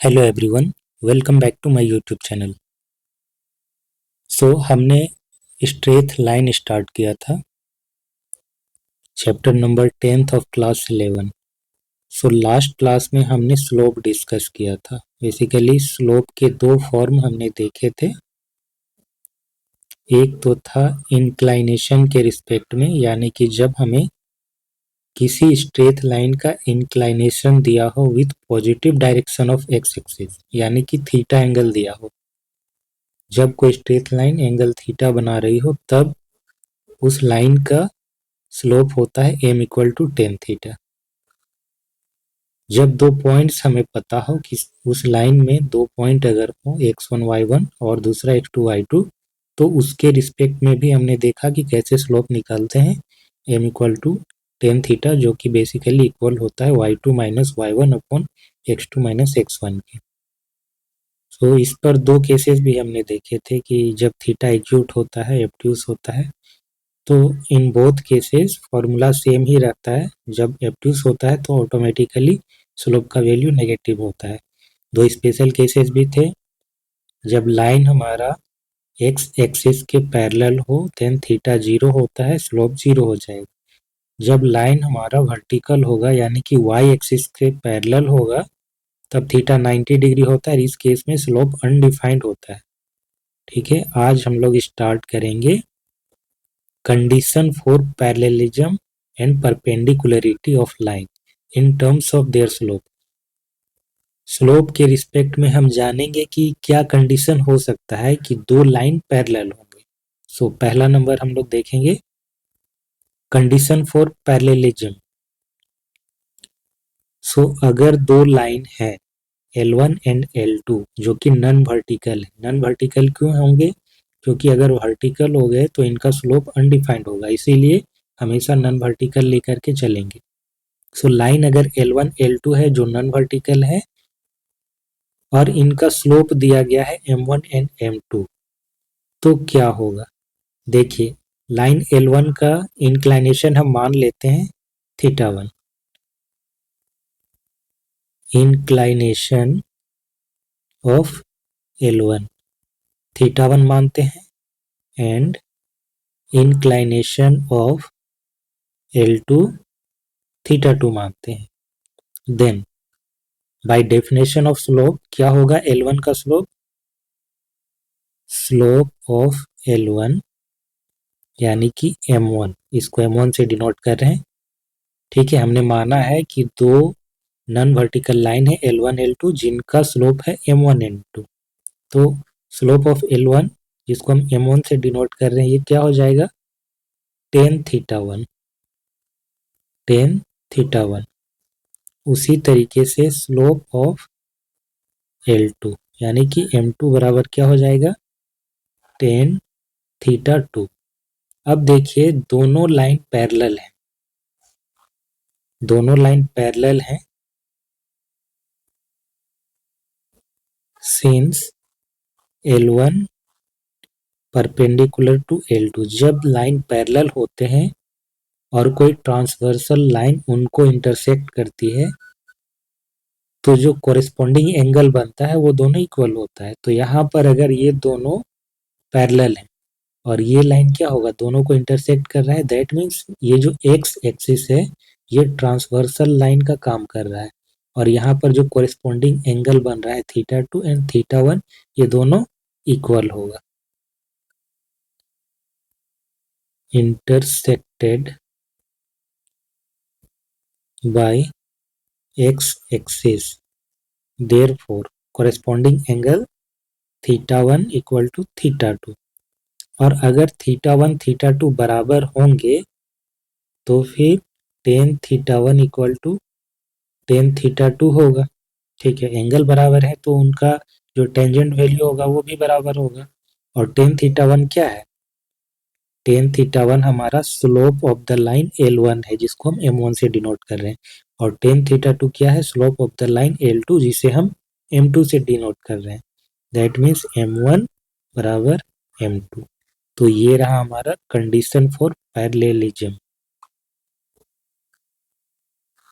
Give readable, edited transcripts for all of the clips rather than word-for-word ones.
Hello everyone, welcome back to my YouTube channel. हमने straight line start किया था chapter number 10th of class 11। Last class में हमने slope discuss किया था। बेसिकली स्लोप के दो फॉर्म हमने देखे थे। एक तो था इंक्लाइनेशन के रिस्पेक्ट में, यानी कि जब हमें किसी स्ट्रेट लाइन का इंक्लाइनेशन दिया हो with positive direction of x axis, यानी कि थीटा एंगल दिया हो। जब कोई स्ट्रेट लाइन एंगल थीटा बना रही हो तब उस लाइन का स्लोप होता है m equal to tan theta. जब दो पॉइंट्स हमें पता हो कि उस लाइन में दो पॉइंट अगर हो x1 y1 और दूसरा x2 y2, तो उसके रिस्पेक्ट में भी हमने देखा कि कैसे स्लोप निकालते हैं m equal to tan theta, जो कि बेसिकली इक्वल होता है y2 minus y one upon x2 minus x1 के। इस पर दो केसेस भी हमने देखे थे कि जब थीटा एक्यूट होता है, एब्ट्यूस होता है, तो in both cases formula same ही रहता है। जब एब्ट्यूस होता है तो ऑटोमेटिकली स्लोप का वैल्यू नेगेटिव होता है। दो स्पेशल केसेस भी थे। जब लाइन हमारा एक्स एक्सिस के पैरेलल हो देन थीटा जीरो होता है, स्लोप जीरो हो जाएगा। जब लाइन हमारा वर्टिकल होगा यानी कि वाई एक्सिस के पैरेलल होगा तब थीटा 90 डिग्री होता है। इस केस में स्लोप अनडिफाइंड होता है। ठीक है, आज हम लोग स्टार्ट करेंगे condition for parallelism and perpendicularity of line in terms of their slope. Slope के रिस्पेक्ट में हम जानेंगे कि क्या कंडीशन हो सकता है कि दो लाइन पैरेलल होंगे। पहला नंबर हम लोग देखेंगे कंडीशन फॉर पैरेललिज्म। अगर दो लाइन है L1 एंड L2 जो कि नॉन वर्टिकल है। नॉन वर्टिकल क्यों होंगे? क्योंकि अगर वर्टिकल हो गए तो इनका स्लोप अनडिफाइंड होगा, इसीलिए हमेशा नॉन वर्टिकल लेकर के चलेंगे। लाइन अगर L1 L2 है जो नॉन वर्टिकल है और इनका स्लोप दिया गया है M1 एंड M2, तो क्या होगा? देखिए, लाइन L1 का इंक्लाइनेशन हम मान लेते हैं theta 1। Inclination of L1 theta 1 मानते हैं and inclination of L2 theta 2 मानते हैं। Then by definition of slope क्या होगा? L1 का स्लोप, स्लोप ऑफ L1 यानी कि M1, इसको M1 से डिनोट कर रहे हैं। ठीक है, हमने माना है कि दो नॉन वर्टिकल लाइन है L1 L2 जिनका स्लोप है M1 M2। तो स्लोप ऑफ L1 जिसको हम M1 से डिनोट कर रहे हैं, ये क्या हो जाएगा? Tan theta 1, ten theta 1। उसी तरीके से स्लोप ऑफ L2 यानी कि M2 बराबर क्या हो जाएगा? Tan theta 2। अब देखिए, दोनों लाइन पैरेलल हैं, दोनों लाइन पैरेलल हैं। Since L1 perpendicular to L2, जब लाइन पैरेलल होते हैं और कोई ट्रांसवर्सल लाइन उनको इंटरसेक्ट करती है तो जो कोरिस्पोंडिंग एंगल बनता है वो दोनों इक्वल होता है। तो यहाँ पर अगर ये दोनों पैरेलल हैं और ये लाइन क्या होगा? दोनों को इंटरसेक्ट कर रहा है, दैट मीन्स ये जो एक्स एक्सिस है ये ट्रांसवर्सल लाइन का काम कर रहा है और यहाँ पर जो कोरिस्पोंडिंग एंगल बन रहा है थीटा 2 एंड थीटा 1, ये दोनों इक्वल होगा। Intersected by x axis, therefore corresponding angle theta 1 equal to theta 2। और अगर थीटा 1 थीटा 2 बराबर होंगे तो फिर tan theta 1 equal to tan theta 2 होगा। ठीक है, एंगल बराबर है तो उनका जो टेंजेंट वैल्यू होगा वो भी बराबर होगा। और टेन थीटा 1 क्या है? टेन थीटा 1 हमारा slope of the line L1 है जिसको हम M1 से डिनोट कर रहे हैं। और टेन थीटा 2 क्या है? Slope of the line L2 जिसे हम M2 से डिनोट कर रहे हैं। दैट मीन्स M1 बराबर M2। तो ये रहा हमारा condition for parallelism.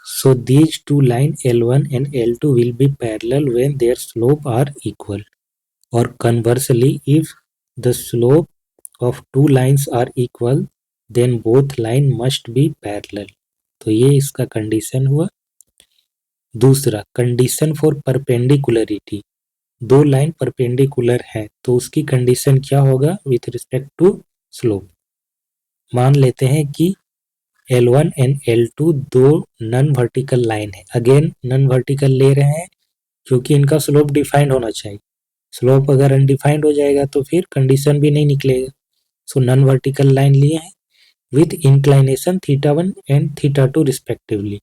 So these two line L1 and L2 will be parallel when their slope are equal. Or conversely, if the slope of two lines are equal, then both line must be parallel. तो ये इसका condition हुआ. दूसरा condition for perpendicularity. दो line perpendicular है तो उसकी condition क्या होगा विथ रिस्पेक्ट टू स्लोप. मान लेते हैं कि L1 एंड L2 दो नॉन वर्टिकल लाइन है. अगेन नॉन वर्टिकल ले रहे हैं क्योंकि इनका स्लोप डिफाइंड होना चाहिए. स्लोप अगर अनडिफाइंड हो जाएगा तो फिर कंडीशन भी नहीं निकलेगा. सो नॉन वर्टिकल लाइन लिए हैं विथ इंक्लाइनेशन θ1 एंड θ2 रिस्पेक्टिवली.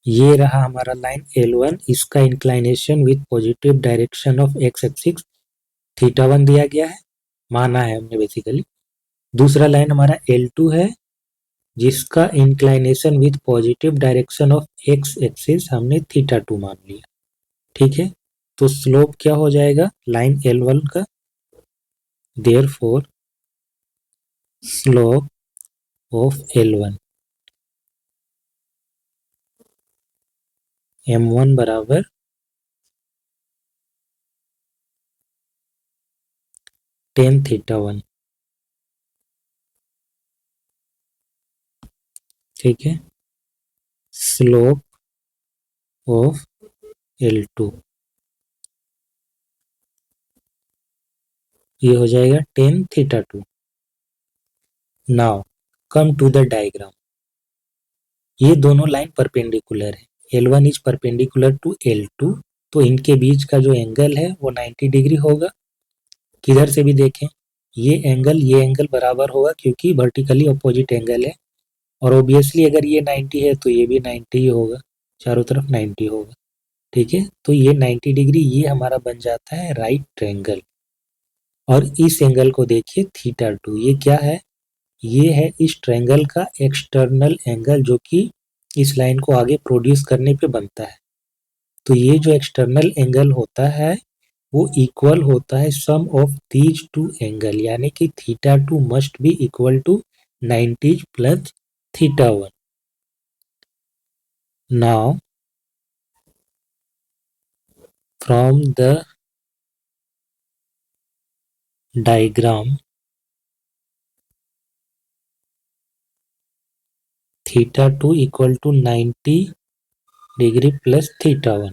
ये रहा हमारा लाइन L1. इसका inclination with positive direction of x axis θ1 दिया गया है, माना है हमने बेसिकली. दूसरा लाइन हमारा L2 है जिसका inclination with positive direction of x axis हमने θ2 मान लिया. ठीक है, तो स्लोप क्या हो जाएगा लाइन L1 का. Therefore slope of L1 M1 बराबर tan θ1. ठीक है, स्लोप ऑफ L2 ये हो जाएगा tan θ2. Now come to the diagram. ये दोनों लाइन परपेंडिकुलर है. L1 is perpendicular to L2, तो इनके बीच का जो एंगल है वो 90 डिग्री होगा. किधर से भी देखें ये एंगल बराबर होगा क्योंकि वर्टिकली अपोजिट एंगल है. और ऑब्वियसली अगर ये 90 है तो ये भी 90 ही होगा, चारों तरफ 90 होगा. ठीक है, तो ये 90 डिग्री ये हमारा बन जाता है राइट ट्रायंगल. और इस एंगल को देखिए θ2, ये क्या है, ये है इस ट्रायंगल का एक्सटर्नल एंगल जो कि इस लाइन को आगे प्रोड्यूस करने पे बनता है. तो ये जो एक्सटर्नल एंगल होता है वो इक्वल होता है sum of these two angle, यानी कि θ2 must be equal to 90 plus θ1. Now from the diagram θ2 equal to 90 degree plus θ1.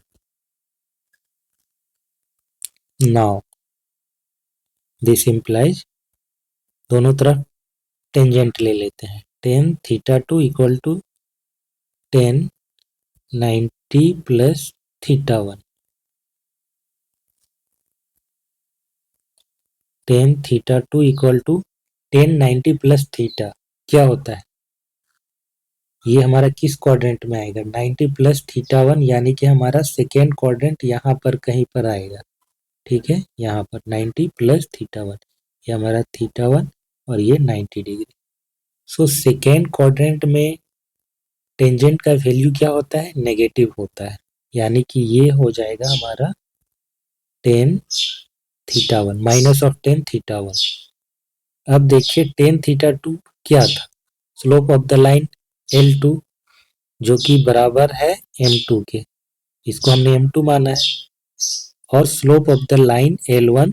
Now this implies दोनों तरफ टेंजेंट ले लेते हैं. tan θ2 equal to tan 90 plus θ1. tan θ2 equal to tan 90 plus theta क्या होता है, ये हमारा किस क्वाड्रेंट में आएगा 90 प्लस θ1, यानी कि हमारा सेकेंड क्वाड्रेंट यहाँ पर कहीं पर आएगा. ठीक है, यहाँ पर 90 प्लस θ1, ये हमारा θ1 और ये 90 डिग्री. सो सेकेंड क्वाड्रेंट में टेंजेंट का वैल्यू क्या होता है, नेगेटिव होता है, यानी कि ये हो जाएगा हमारा tan θ1 माइनस ऑफ tan θ1. अब देखिए tan θ2 क्या था, slope of the line L2 जो कि बराबर है M2 के, इसको हमने M2 माना है. और slope of the line L1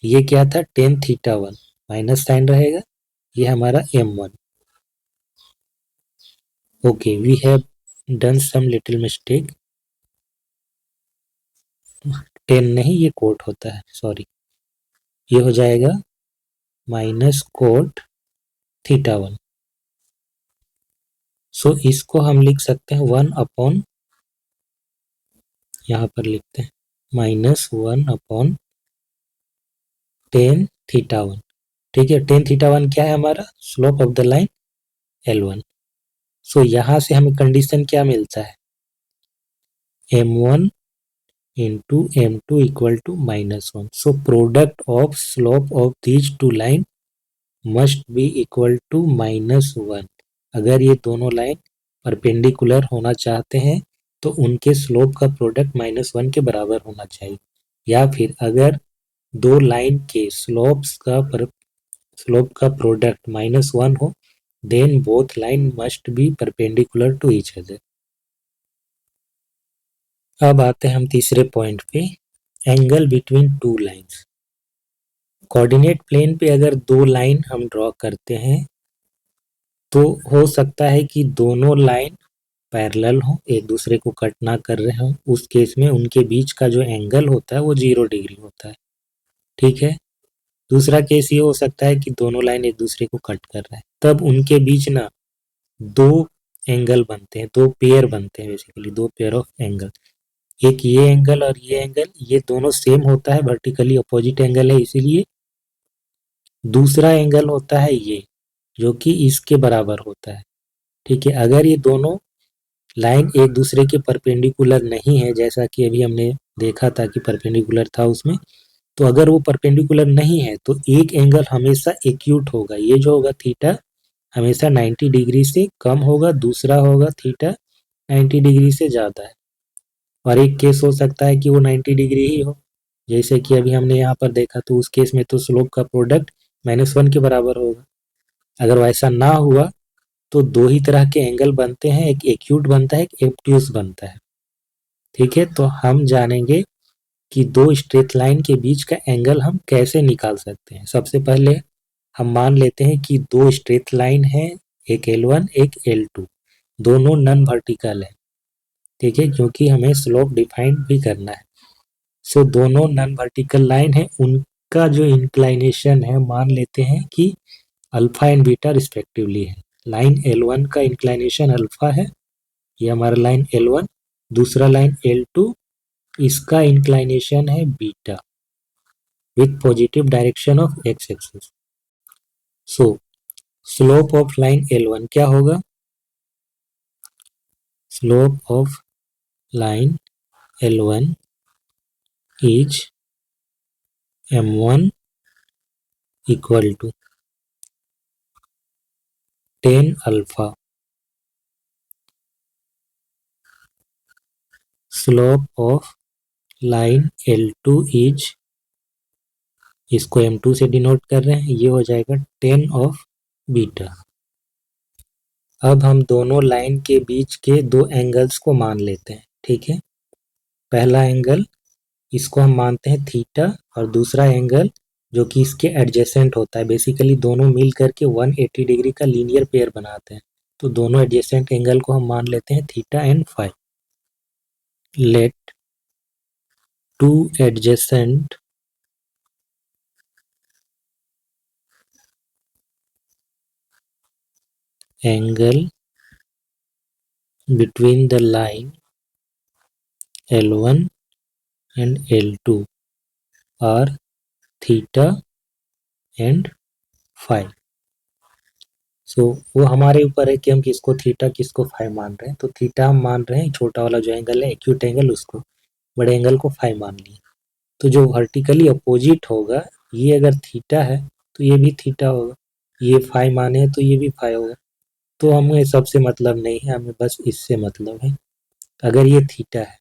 ये क्या था tan θ1, माइनस साइन रहेगा, ये हमारा M1. Okay, we have done some little mistake. 10 नहीं, ये कोट होता है, सॉरी. ये हो जाएगा माइनस कोट θ1. सो इसको हम लिख सकते हैं 1 अपॉन, यहाँ पर लिखते हैं माइनस 1 अपॉन tan θ1. ठीक है, tan θ1 क्या है हमारा, slope of the line L1. सो यहाँ से हमें कंडीशन क्या मिलता है, M1 into M2 equal to -1. So product of slope of these two line must be equal to -1. अगर ये दोनों लाइन परपेंडिकुलर होना चाहते हैं तो उनके स्लोप का प्रोडक्ट -1 के बराबर होना चाहिए. या फिर अगर दो लाइन के स्लोप का प्रोडक्ट -1 हो then both line must be perpendicular to each other. अब आते हैं हम तीसरे पॉइंट पे, angle between two lines. Coordinate plane पे अगर दो लाइन हम ड्रॉ करते हैं तो हो सकता है कि दोनों लाइन पैरेलल हो, एक दूसरे को कट ना कर रहे हो। उस केस में उनके बीच का जो एंगल होता है वो 0 डिग्री होता है। ठीक है। दूसरा केस ये हो सकता है कि दोनों लाइन एक दूसरे को कट कर रहे हैं, तब उनके बीच ना दो एंगल बनते हैं, दो पेयर बनते हैं, बेसिकली दो पेयर ऑफ एंगल। एक ये एंगल और ये एंगल, ये दोनों सेम होता है, वर्टिकली अपोजिट एंगल है इसीलिए। दूसरा एंगल होता है ये, जो कि इसके बराबर होता है। ठीक है। अगर ये दोनों लाइन एक दूसरे के परपेंडिकुलर नहीं है, जैसा कि अभी हमने देखा था कि परपेंडिकुलर था उसमें, तो अगर वो परपेंडिकुलर नहीं है तो एक एंगल हमेशा एक्यूट होगा, ये जो होगा थीटा हमेशा 90 डिग्री से कम होगा, दूसरा होगा थीटा 90 डिग्री से ज़्यादा है। और एक केस हो सकता है कि वो 90 डिग्री ही हो, जैसे कि अभी हमने यहाँ पर देखा, तो उस केस में तो स्लोप का प्रोडक्ट -1 के बराबर होगा। अगर वैसा ना हुआ तो दो ही तरह के एंगल बनते हैं, एक एक्यूट बनता है, एक एब्ट्यूस बनता है। ठीक है। तो हम जानेंगे कि दो स्ट्रेट लाइन के बीच का एंगल हम कैसे निकाल सकते हैं। सबसे पहले हम मान लेते हैं कि दो स्ट्रेट लाइन है, एक L1 एक L2, दोनों नॉन वर्टिकल है। ठीक है, क्योंकि हमें स्लोप डिफाइन भी करना है। सो दोनों नॉन वर्टिकल लाइन है, उनका जो इंक्लाइनेशन है मान लेते हैं कि अल्फा एंड बीटा रिस्पेक्टिवली है। लाइन L1 का इंक्लाइनेशन अल्फा है, ये हमारा लाइन L1। दूसरा लाइन L2, इसका इंक्लाइनेशन है beta with positive direction of x axis. So slope of line L1 क्या होगा? Slope of line L1 is m1 equal to tan alpha. Slope of line L2 is, इसको m2 से denote कर रहे हैं, ये हो जाएगा tan ऑफ बीटा। अब हम दोनों लाइन के बीच के दो एंगल्स को मान लेते हैं। ठीक है। पहला एंगल, इसको हम मानते हैं थीटा, और दूसरा एंगल जो कि इसके एडजेसेंट होता है, बेसिकली दोनों मिल करके 180 डिग्री का लीनियर पेयर बनाते हैं, तो दोनों एडजेसेंट एंगल को हम मान लेते हैं theta and phi. Let two adjacent angle between the line L1 and L2 are theta and phi। सो वो हमारे ऊपर है कि हम किसको थीटा किसको फाई मान रहे हैं। तो थीटा हम मान रहे हैं छोटा वाला जो एंगल है एक्यूट एंगल, उसको, बड़े एंगल को फाई मान लिए। तो जो वर्टिकली अपोजिट होगा, ये अगर थीटा है तो ये भी थीटा होगा, ये फाई माने हैं तो ये भी फाई होगा। तो हमें सबसे मतलब नहीं है, हमें बस इससे मतलब है। अगर ये थीटा है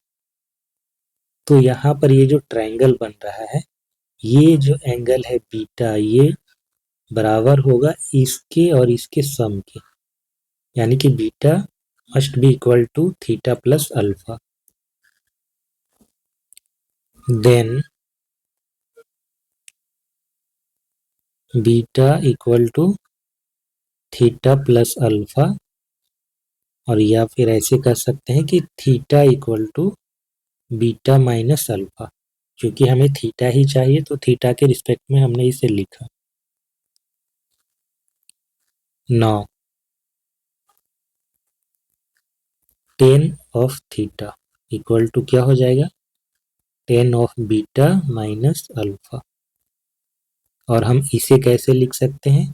तो यहाँ पर ये जो ट्रायंगल बन रहा है, ये जो एंगल है बीटा, ये बराबर होगा इसके और इसके सम के, यानी कि beta must be equal to theta plus alpha. Then beta equal to theta plus alpha, और या फिर ऐसे कर सकते हैं कि theta equal to beta minus alpha. क्योंकि हमें थीटा ही चाहिए तो थीटा के रिस्पेक्ट में हमने इसे लिखा। Now tan of theta equal to क्या हो जाएगा? Tan of beta minus alpha. और हम इसे कैसे लिख सकते हैं?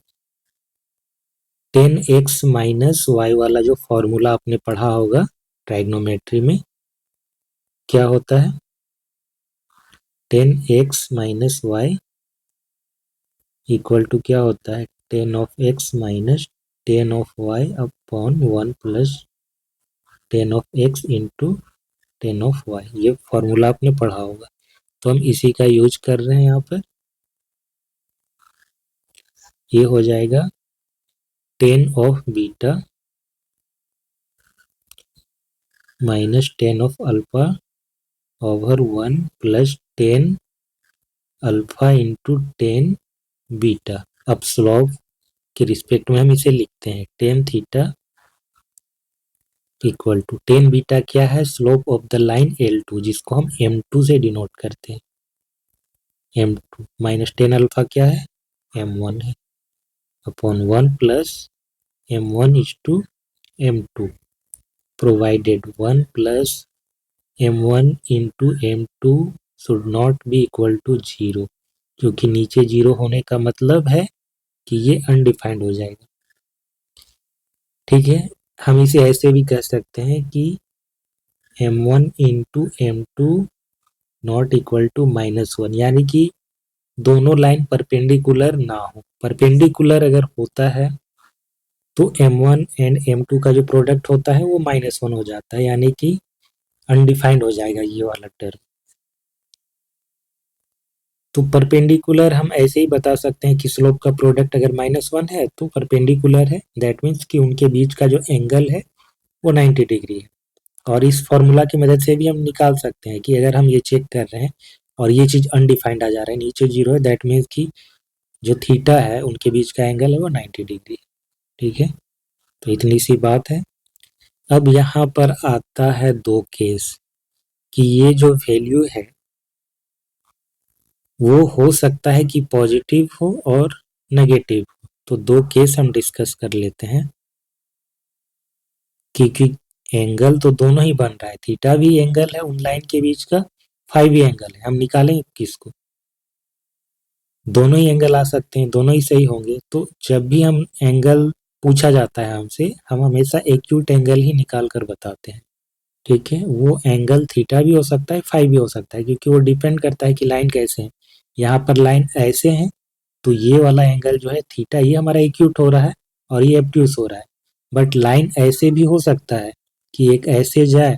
टेन एक्स माइनस वाई वाला जो फॉर्मूला आपने पढ़ा होगा ट्राइग्नोमेट्री में, क्या होता है? Tan x minus y equal to क्या होता है? Tan of x minus tan of y upon 1 plus tan of x into tan of y. ये फॉर्मूला आपने पढ़ा होगा, तो हम इसी का यूज कर रहे हैं यहाँ पर। ये हो जाएगा tan of beta minus tan of alpha over 1 plus tan alpha into tan beta. अब स्लोप के रिस्पेक्ट में हम इसे लिखते हैं tan theta equal to tan beta क्या है, slope of the line L2 जिसको हम M2 से डिनोट करते हैं, M2 माइनस टेन अल्फा क्या है, M1 है, upon 1 plus M1 is to M2 provided 1 plus M1 into M2 should not be equal to 0, क्योंकि नीचे 0 होने का मतलब है कि ये अनडिफाइंड हो जाएगा। ठीक है, हम इसे ऐसे भी कह सकते हैं कि M1 into M2 not equal to -1, यानी कि दोनों लाइन परपेंडिकुलर ना हो। परपेंडिकुलर अगर होता है तो M1 एंड M2 का जो प्रोडक्ट होता है वो -1 हो जाता है, यानी कि अनडिफाइंड हो जाएगा ये वाला टर्म। तो परपेंडिकुलर हम ऐसे ही बता सकते हैं कि स्लोप का प्रोडक्ट अगर -1 है तो परपेंडिकुलर है, दैट मीन्स कि उनके बीच का जो एंगल है वो 90 डिग्री है। और इस फॉर्मूला की मदद से भी हम निकाल सकते हैं कि अगर हम ये चेक कर रहे हैं और ये चीज़ अनडिफाइंड आ जा रहा है, नीचे 0 है, दैट मीन्स कि जो थीटा है उनके बीच का एंगल है वो 90 डिग्री है। ठीक है, तो इतनी सी बात है। अब यहाँ पर आता है दो केस कि ये जो वैल्यू है वो हो सकता है कि पॉजिटिव हो और नेगेटिव हो। तो दो केस हम डिस्कस कर लेते हैं, क्योंकि एंगल तो दोनों ही बन रहा है, थीटा भी एंगल है उन लाइन के बीच का, फाई भी एंगल है। हम निकालें किसको, दोनों ही एंगल आ सकते हैं, दोनों ही सही होंगे। तो जब भी हम एंगल पूछा जाता है हमसे, हम हमेशा एक्यूट एंगल ही निकाल कर बताते हैं। ठीक है, वो एंगल थीटा भी हो सकता है, फाई भी हो सकता है, क्योंकि वो डिपेंड करता है कि लाइन कैसे है। यहाँ पर लाइन ऐसे है तो ये वाला एंगल जो है थीटा, ये हमारा एक्यूट हो रहा है और ये एब्ट्यूस हो रहा है। बट लाइन ऐसे भी हो सकता है कि एक ऐसे जाए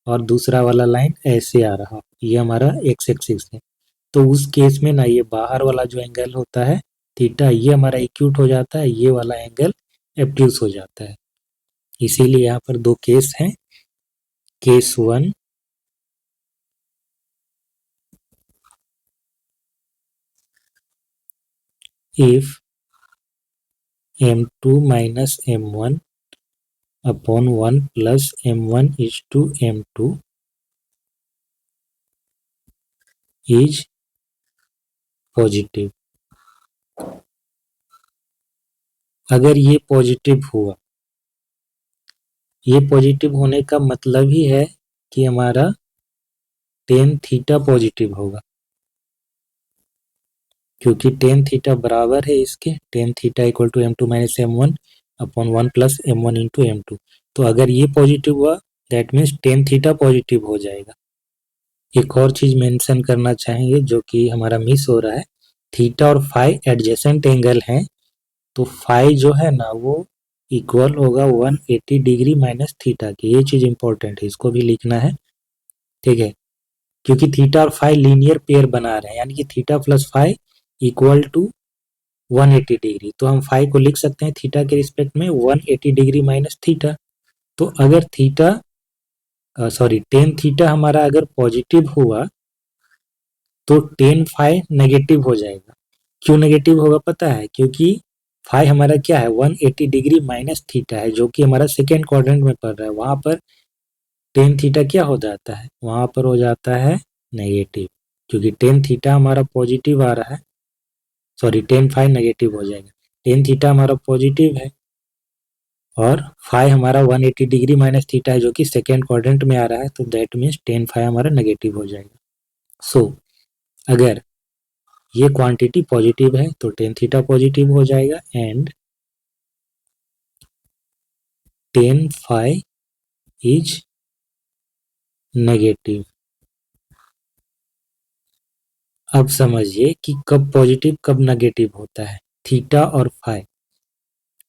और दूसरा वाला लाइन ऐसे आ रहा, ये हमारा एक्स एक्सिस है। तो उस केस में ना ये बाहर वाला जो एंगल होता है थीटा, ये हमारा एक्यूट हो जाता है, ये वाला एंगल एब्ट्यूस हो जाता है। इसीलिए यहाँ पर दो केस हैं। Case one, if M2 minus M1 upon 1 plus M1 is to M2 is positive. अगर ये पॉजिटिव हुआ, ये पॉजिटिव होने का मतलब ही है कि हमारा टेन थीटा पॉजिटिव होगा, क्योंकि टेन थीटा बराबर है इसके tan theta equal to M2 minus M1 upon 1 plus M1 into M2। तो अगर ये पॉजिटिव हुआ that means tan theta positive हो जाएगा। एक और चीज मेंशन करना चाहेंगे जो कि हमारा मिस हो रहा है, थीटा और फाई एडजेसेंट एंगल हैं, तो फाई जो है ना वो इक्वल होगा 180 डिग्री माइनस थीटा के। ये चीज इंपॉर्टेंट है, इसको भी लिखना है। ठीक है, क्योंकि थीटा और फाई लीनियर पेयर बना रहे हैं, यानी कि theta plus phi equal to 180 degree. तो हम फाई को लिख सकते हैं थीटा के रिस्पेक्ट में 180 डिग्री माइनस थीटा। तो अगर थीटा टेन थीटा हमारा अगर पॉजिटिव हुआ तो टेन फाई नेगेटिव हो जाएगा। क्यों नेगेटिव होगा पता है, क्योंकि फाई हमारा क्या है 180 डिग्री माइनस थीटा है, जो कि हमारा सेकेंड क्वाड्रेंट में पड़ रहा है। वहां पर टेन थीटा क्या हो जाता है, वहां पर हो जाता है नेगेटिव, क्योंकि टेन थीटा हमारा पॉजिटिव आ रहा है, टेन फाई नेगेटिव हो जाएगा। टेन थीटा हमारा पॉजिटिव है और फाई हमारा 180 डिग्री माइनस थीटा है, जो कि सेकेंड क्वाड्रेंट में आ रहा है, तो दैट मीन्स टेन फाई हमारा नेगेटिव हो जाएगा। सो अगर ये क्वांटिटी पॉजिटिव है तो टेन थीटा पॉजिटिव हो जाएगा and tan phi is negative. अब समझिए कि कब पॉजिटिव कब नेगेटिव होता है थीटा और फाई।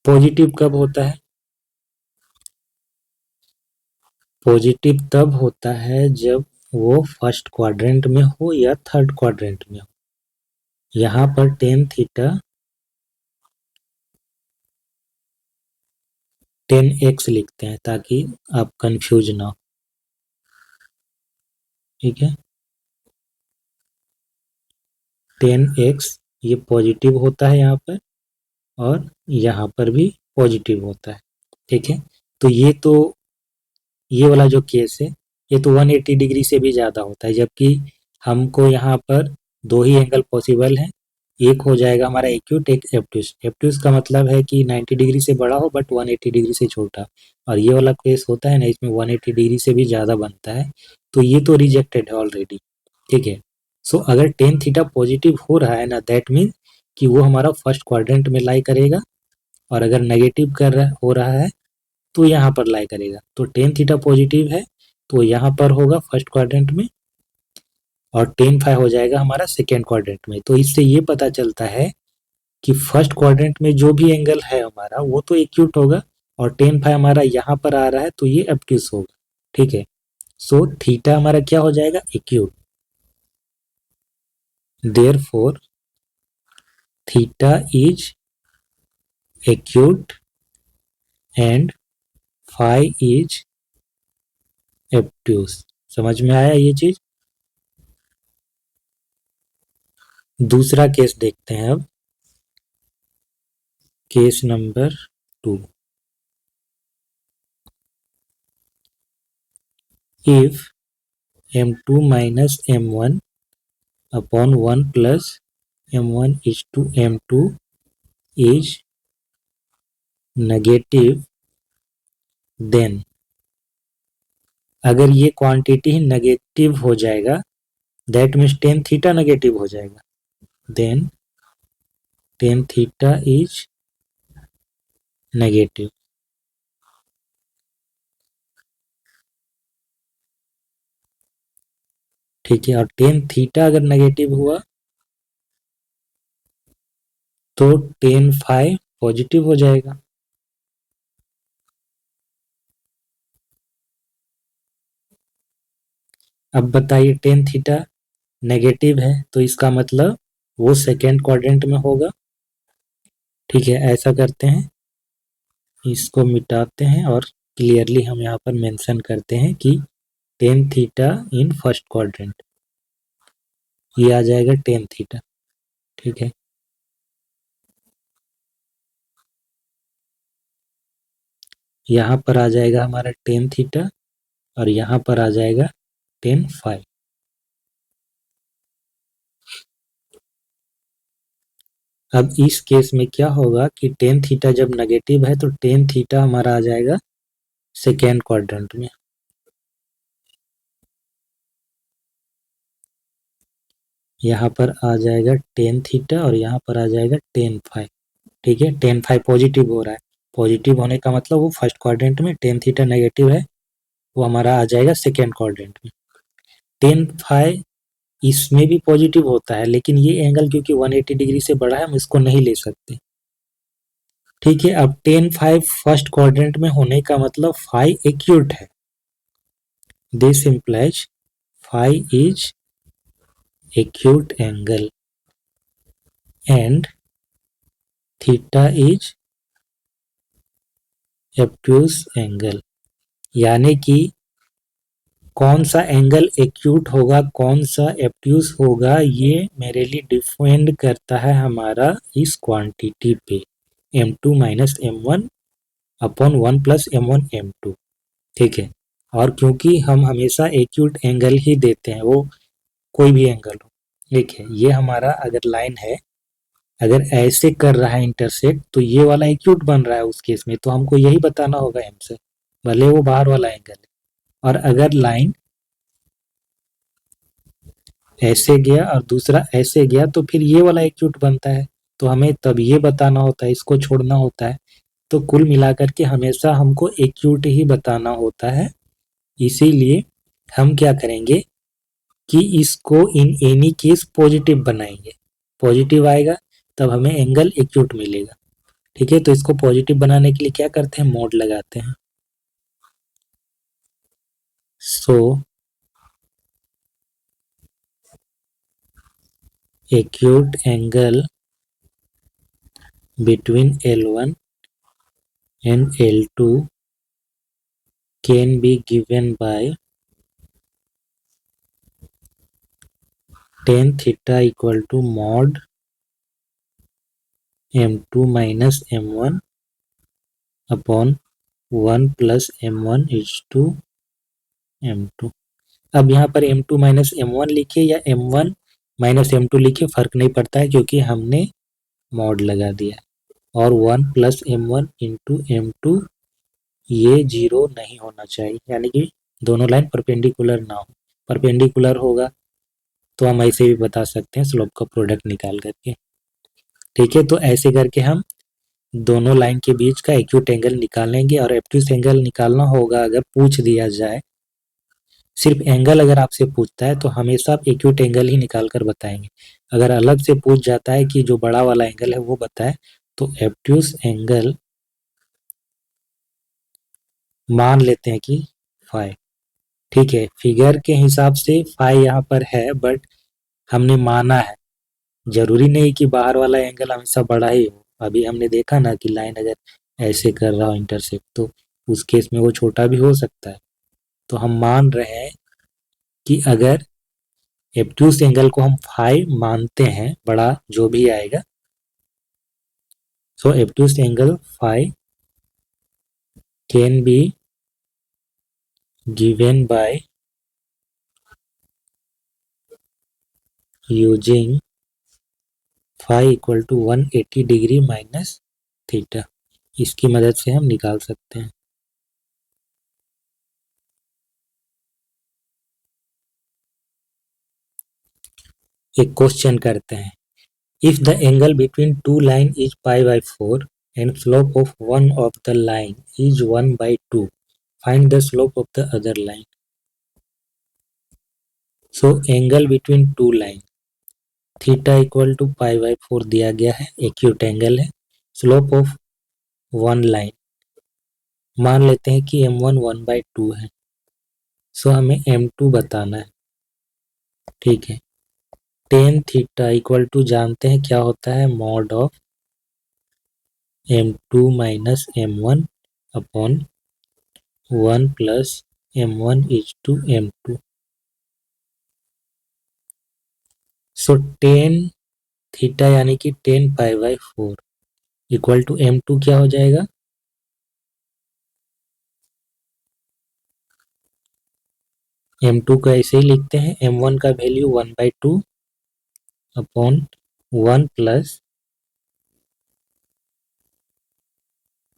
पॉजिटिव कब होता है, पॉजिटिव तब होता है जब वो फर्स्ट क्वाड्रेंट में हो या थर्ड क्वाड्रेंट में हो। यहाँ पर टेन थीटा 10x लिखते हैं ताकि आप कंफ्यूज ना हो। ठीक है, 10x ये पॉजिटिव होता है यहाँ पर, और यहाँ पर भी पॉजिटिव होता है। ठीक है, तो ये वाला जो केस है, ये तो 180 डिग्री से भी ज़्यादा होता है, जबकि हमको यहाँ पर दो ही एंगल पॉसिबल हैं। एक हो जाएगा हमारा एक्यूट, एक एब्ट्यूस। एब्ट्यूस का मतलब है कि 90 डिग्री से बड़ा हो बट 180 डिग्री से छोटा, और ये वाला केस होता है ना, इसमें 180 डिग्री से भी ज़्यादा बनता है, तो ये तो रिजेक्टेड है ऑलरेडी। ठीक है, सो अगर टेन थीटा पॉजिटिव हो रहा है ना, दैट मीन कि वो हमारा फर्स्ट क्वाड्रेंट में लाई करेगा, और अगर नेगेटिव हो रहा है तो यहाँ पर लाई करेगा। तो टेन थीटा पॉजिटिव है तो यहाँ पर होगा फर्स्ट क्वाड्रेंट में, और टेन फाइव हो जाएगा हमारा सेकेंड क्वाड्रेंट में। तो इससे ये पता चलता है कि फर्स्ट क्वाड्रेंट में जो भी एंगल है हमारा वो तो एक्यूट होगा, और टेन फाइव हमारा यहाँ पर आ रहा है तो ये एब्ट्यूस होगा। ठीक है, सो थीटा हमारा क्या हो जाएगा, acute. Therefore theta is acute and phi is obtuse. समझ में आया ये चीज? दूसरा केस देखते हैं अब, case number 2। If m2 minus m1 upon 1 plus m1 is to m2 is negative, then अगर ये क्वांटिटी नेगेटिव हो जाएगा, that means tan theta negative हो जाएगा, then tan theta is negative. ठीक है, और टेन थीटा अगर नेगेटिव हुआ तो टेन फाइव पॉजिटिव हो जाएगा। अब बताइए, टेन थीटा नेगेटिव है तो इसका मतलब वो सेकेंड क्वाड्रेंट में होगा। ठीक है, ऐसा करते हैं, इसको मिटाते हैं और क्लियरली हम यहाँ पर मेंशन करते हैं कि tan theta in first quadrant, ये आ जाएगा टेन थीटा। ठीक है, यहाँ पर आ जाएगा हमारा टेन थीटा, और यहाँ पर आ जाएगा टेन फाइव। अब इस केस में क्या होगा कि टेन थीटा जब नेगेटिव है तो टेन थीटा हमारा आ जाएगा सेकेंड क्वाड्रेंट में। यहाँ पर आ जाएगा टेन थीटा और यहाँ पर आ जाएगा टेन फाइव। ठीक है, टेन फाइव पॉजिटिव हो रहा है, पॉजिटिव होने का मतलब वो फर्स्ट क्वाड्रेंट में, टेन थीटा नेगेटिव है वो हमारा आ जाएगा सेकेंड क्वाड्रेंट में। टेन फाइव इसमें भी पॉजिटिव होता है, लेकिन ये एंगल क्योंकि 180 डिग्री से बड़ा है हम इसको नहीं ले सकते। ठीक है, अब टेन फाइव फर्स्ट क्वाड्रेंट में होने का मतलब फाइव एक्यूट है, this implies phi is acute angle and theta is obtuse angle. यानी कि कौन सा एंगल एक्यूट होगा कौन सा एब्ट्यूस होगा ये मेरे लिए डिपेंड करता है हमारा इस क्वांटिटी पे, m2 minus m1 upon 1 plus m1 m2। ठीक है, और क्योंकि हम हमेशा एक्यूट एंगल ही देते हैं, वो कोई भी एंगल हो। ठीक है, ये हमारा अगर लाइन है, अगर ऐसे कर रहा है इंटरसेक्ट तो ये वाला एक्यूट बन रहा है उस केस में, तो हमको यही बताना होगा m से, भले वो बाहर वाला एंगल है। और अगर लाइन ऐसे गया और दूसरा ऐसे गया तो फिर ये वाला एक्यूट बनता है, तो हमें तब ये बताना होता है, इसको छोड़ना होता है। तो कुल मिलाकर के हमेशा हमको एक्यूट ही बताना होता है, इसीलिए हम क्या करेंगे कि इसको इन एनी केस पॉजिटिव बनाएंगे। पॉजिटिव आएगा तब हमें एंगल एक्यूट मिलेगा। ठीक है, तो इसको पॉजिटिव बनाने के लिए क्या करते हैं, मोड लगाते हैं। So acute angle between L1 and L2 can be given by tan theta equal to mod M2 minus M1 upon 1 plus M1 is to M2। अब यहाँ पर M2 माइनस M1 लिखे या M1 माइनस M2 लिखे फर्क नहीं पड़ता है, क्योंकि हमने मॉड लगा दिया। और 1 प्लस M1 इंटू M2 ये जीरो नहीं होना चाहिए, यानी कि दोनों लाइन परपेंडिकुलर ना हो। परपेंडिकुलर होगा तो हम ऐसे भी बता सकते हैं स्लोप का प्रोडक्ट निकाल करके। ठीक है, तो ऐसे करके हम दोनों लाइन के बीच का एक्यूट एंगल निकाल लेंगे। और एक्यूट एंगल निकालना होगा अगर पूछ दिया जाए, सिर्फ एंगल अगर आपसे पूछता है तो हमेशा आप एक्यूट एंगल ही निकाल कर बताएंगे। अगर अलग से पूछ जाता है कि जो बड़ा वाला एंगल है वो बताए, तो एक्यूट एंगल मान लेते हैं कि फाई। ठीक है, फिगर के हिसाब से फाई यहाँ पर है, बट हमने माना है। जरूरी नहीं कि बाहर वाला एंगल हमेशा बड़ा ही हो। अभी हमने देखा ना कि लाइन अगर ऐसे कर रहा हो इंटरसेप्ट, तो उस केस में वो छोटा भी हो सकता है। तो हम मान रहे हैं कि अगर एब्ट्यूस एंगल को हम फाई मानते हैं, बड़ा जो भी आएगा, so obtuse angle phi can be given by using phi equal to 180 degree minus theta. इसकी मदद से हम निकाल सकते हैं। एक क्वेश्चन करते हैं। If the angle between two lines is pi by 4 and slope of one of the line is 1 by 2, find the slope of the other line. So angle between two lines, theta equal to pi by 4 दिया गया है, acute angle है। slope of one line मान लेते हैं कि m1 1 by 2 है। सो हमें m2 बताना है। ठीक है, tan थीटा इक्वल टू जानते हैं क्या होता है, mod of m2 minus m1 upon 1 plus m1 is to m2। So tan theta यानी कि 10 pi by 4 equal to m2 क्या हो जाएगा, m2 को ऐसे ही लिखते हैं, m1 का value 1 by 2 upon 1 plus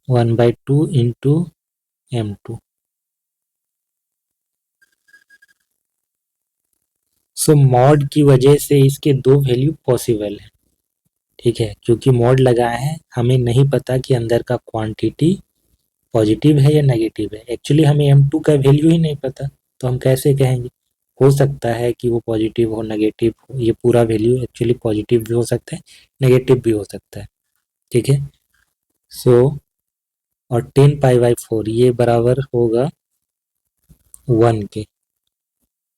1 by 2 into m2। So mod की वजह से इसके दो वैल्यू पॉसिबल है। ठीक है, क्योंकि मॉड लगाए हैं, हमें नहीं पता कि अंदर का क्वांटिटी पॉजिटिव है या नेगेटिव है। एक्चुअली हमें m2 का वैल्यू ही नहीं पता, तो हम कैसे कहेंगे। हो सकता है कि वो पॉजिटिव हो, नेगेटिव हो, ये पूरा वैल्यू एक्चुअली पॉजिटिव भी हो सकता है, नेगेटिव भी हो सकता है। ठीक है, सो और 10 पाई बाई 4 ये बराबर होगा 1 के।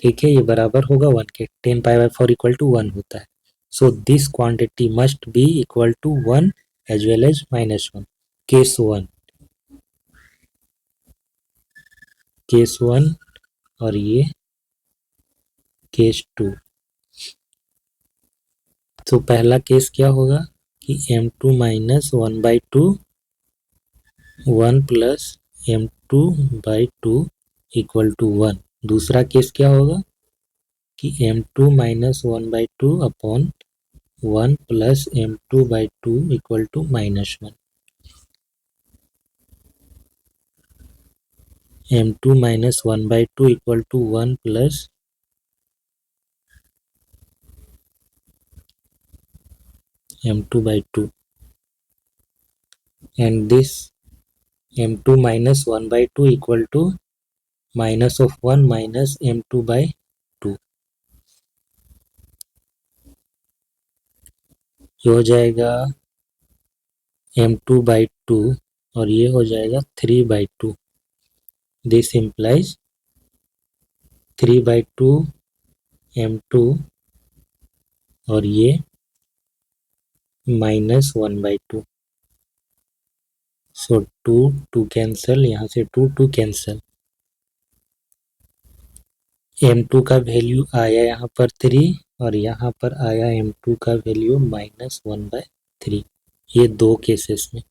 ठीक है, ये बराबर होगा 1 के। 10 पाई बाई 4 इक्वल टू 1 होता है। So this quantity must be equal to 1 as well as -1। Case 1, case 1 और ये केस 2। तो पहला केस क्या होगा कि m2 minus 1 by 2 1 plus m2 by 2 equal to 1। दूसरा केस क्या होगा कि m2 minus 1 by 2 upon 1 plus m2 by 2 equal to -1। m2 minus 1 by 2 equal to 1 plus m2 by 2, and this m2 minus 1 by 2 equal to minus of 1 minus m2 by 2। ये हो जाएगा m2 by 2 और ये हो जाएगा 3 by 2। This implies 3 by 2 m2 और ये -1 by 2। So 2 cancel, यहाँ से 2 कैंसल। m2 का वैल्यू आया यहाँ पर 3 और यहाँ पर आया m2 का वैल्यू -1/3। ये दो केसेस में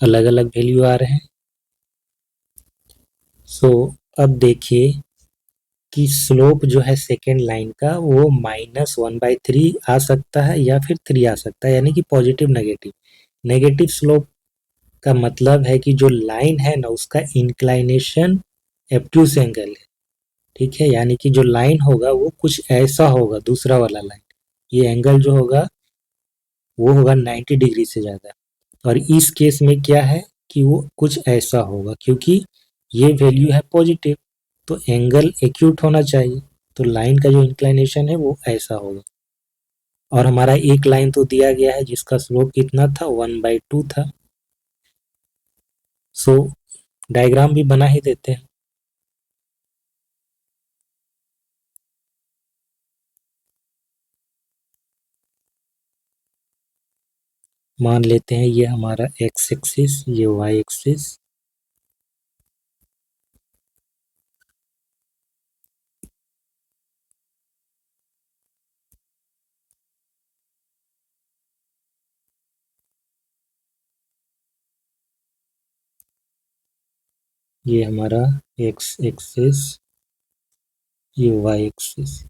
अलग अलग वैल्यू आ रहे हैं। सो अब देखिए कि स्लोप जो है सेकेंड लाइन का वो -1/3 आ सकता है या फिर 3 आ सकता है, यानी कि पॉजिटिव नेगेटिव। नेगेटिव स्लोप का मतलब है कि जो लाइन है ना उसका इंक्लाइनेशन एब्ट्यूस एंगल है, ठीक है। यानी कि जो लाइन होगा वो कुछ ऐसा होगा, दूसरा वाला लाइन, ये एंगल जो होगा वो होगा 90 डिग्री से ज़्यादा। और इस केस में क्या है कि वो कुछ ऐसा होगा, क्योंकि ये वैल्यू है पॉजिटिव तो एंगल एक्यूट होना चाहिए, तो लाइन का जो इंक्लाइनेशन है वो ऐसा होगा। और हमारा एक लाइन तो दिया गया है जिसका स्लोप कितना था, 1/2 था। सो डायग्राम भी बना ही देते हैं। मान लेते हैं ये हमारा एक्स एक्सिस, ये वाई एक्सिस। ये हमारा एक्स एक्सिस, ये वाई एक्सिस।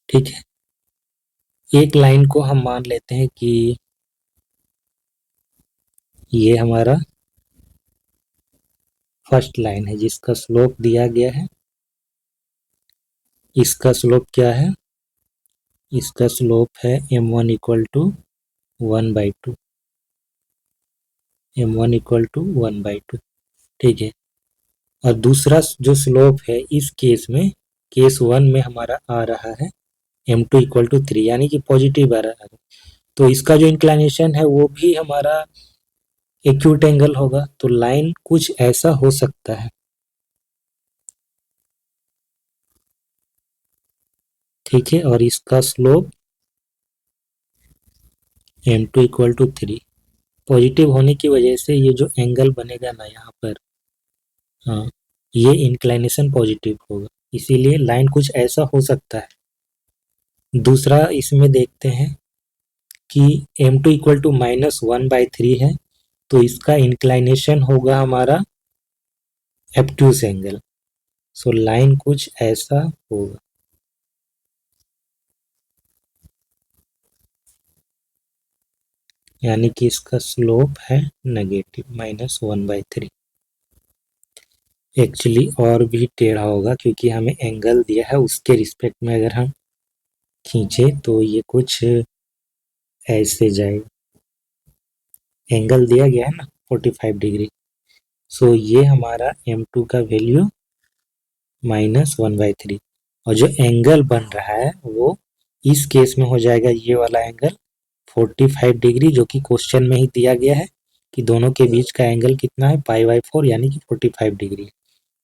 ठीक है, एक लाइन को हम मान लेते हैं कि ये हमारा फर्स्ट लाइन है जिसका स्लोप दिया गया है। इसका स्लोप क्या है, इसका स्लोप है m1 equal to 1/2, m1 equal to 1/2। ठीक है, और दूसरा जो स्लोप है इस केस में, केस 1 में हमारा आ रहा है m2 इक्वल टू 3, यानी कि पॉजिटिव आ रहा है। तो इसका जो इंक्लाइनेशन है वो भी हमारा एक्यूट एंगल होगा, तो लाइन कुछ ऐसा हो सकता है। ठीक है, और इसका slope m2 equal to 3। Positive होने की वजह से ये जो एंगल बनेगा ना यहाँ पर, हाँ, ये इंक्लाइनेशन पॉजिटिव होगा, इसीलिए लाइन कुछ ऐसा हो सकता है। दूसरा इसमें देखते हैं कि m2 इक्वल टू -1/3 है, तो इसका इंक्लाइनेशन होगा हमारा एब्ट्यूस एंगल। सो लाइन कुछ ऐसा होगा, यानी कि इसका स्लोप है नेगेटिव -1/3। एक्चुअली और भी टेढ़ा होगा क्योंकि हमें एंगल दिया है उसके रिस्पेक्ट में अगर हम खींचे तो ये कुछ ऐसे जाएगा। एंगल दिया गया है ना 45 डिग्री। सो ये हमारा m2 का वैल्यू -1/3, और जो एंगल बन रहा है वो इस केस में हो जाएगा ये वाला एंगल 45 डिग्री, जो कि क्वेश्चन में ही दिया गया है कि दोनों के बीच का एंगल कितना है, π/4, यानी कि 45 डिग्री।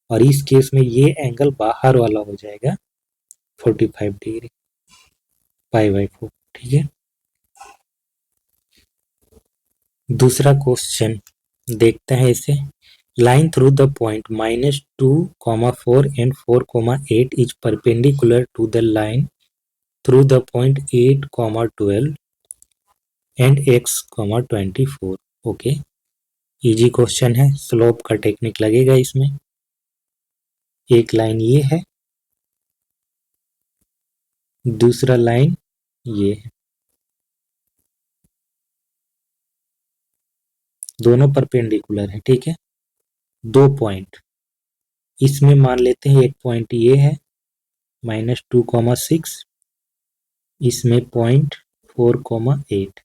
और इस केस में ये एंगल बाहर वाला हो जाएगा 45 डिग्री, π/4। ठीक है, दूसरा क्वेश्चन देखते हैं इसे। Line through the point -2, 4 and 4, 8 is perpendicular to the line through the point 8, 12 and x, 24। Okay, easy question है, स्लोप का टेक्निक लगेगा इसमें। एक लाइन ये है, दूसरा लाइन ये है, दोनों परपेंडिकुलर है। ठीक है, दो पॉइंट इसमें मान लेते हैं, एक पॉइंट ये है -2, 6, इसमें पॉइंट 4, 8,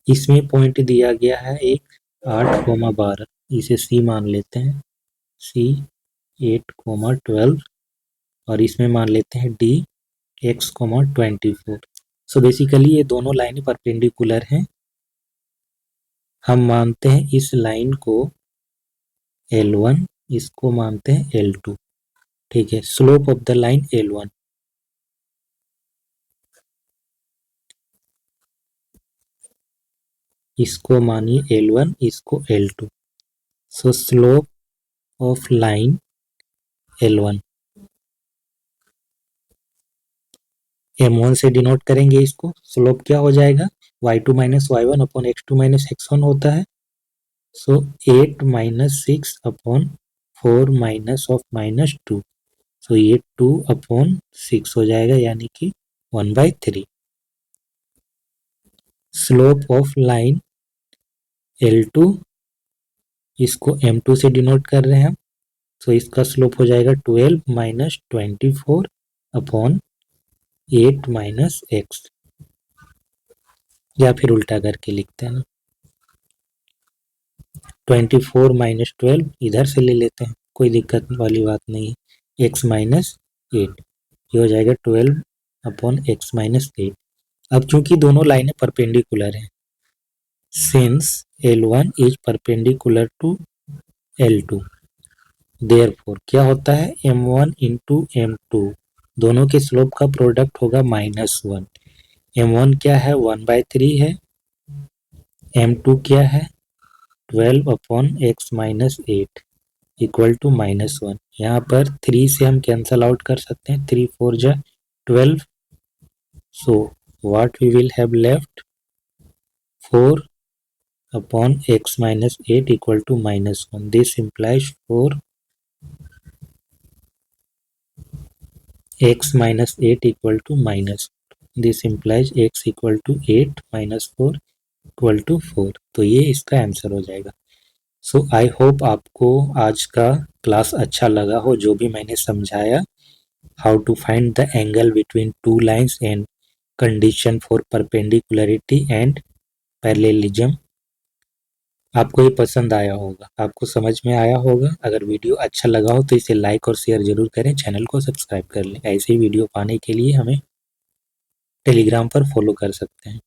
इसमें पॉइंट दिया गया है एक 8, 12, इसे C मान लेते हैं, C 8, 12, और इसमें मान लेते हैं D x, 24। सो बेसिकली ये दोनों लाइनें परपेंडिकुलर हैं। हम मानते हैं इस लाइन को L1, इसको मानते हैं L2। ठीक है, slope of the line L1। इसको मानिए L1, इसको L2। So slope of line L1, M1 से डिनोट करेंगे इसको। स्लोप क्या हो जाएगा, y2 minus y1 upon x2 minus x1 होता है। सो 8 minus 6 upon 4 minus of minus 2, सो ये 2 अपॉन 6 हो जाएगा, यानी कि 1/3। स्लोप ऑफ लाइन L2, इसको M2 से डिनोट कर रहे हैं हम, तो इसका स्लोप हो जाएगा 12 माइनस 24 अपॉन 8 माइनस x, या फिर उल्टा करके लिखते हैं ना, 24 माइनस 12 इधर से ले लेते हैं, कोई दिक्कत वाली बात नहीं है। x माइनस 8, ये हो जाएगा 12 अपॉन x माइनस 8। अब चूंकि दोनों लाइनें परपेंडिकुलर हैं, since L1 is perpendicular to L2, therefore क्या होता है, M1 इंटू M2, दोनों के स्लोप का प्रोडक्ट होगा -1। M1 क्या है, 1/3 है। M2 क्या है, 12 upon x minus 8 equal to -1। यहाँ पर 3 से हम कैंसल आउट कर सकते हैं, 3 4 जा 12। So what we will have left, 4 upon x minus 8 equal to -1. This implies 4x minus 8 equal to minus. This implies x equal to 8 minus 4 equal to 4. तो ये इसका आंसर हो जाएगा। सो आई होप आपको आज का क्लास अच्छा लगा हो, जो भी मैंने समझाया, how to find the angle between two lines and condition for perpendicularity and parallelism. आपको ये पसंद आया होगा, आपको समझ में आया होगा। अगर वीडियो अच्छा लगा हो तो इसे लाइक और शेयर जरूर करें, चैनल को सब्सक्राइब कर लें। ऐसे ही वीडियो पाने के लिए हमें टेलीग्राम पर फॉलो कर सकते हैं।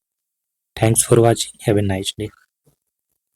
Thanks for watching, have a nice day.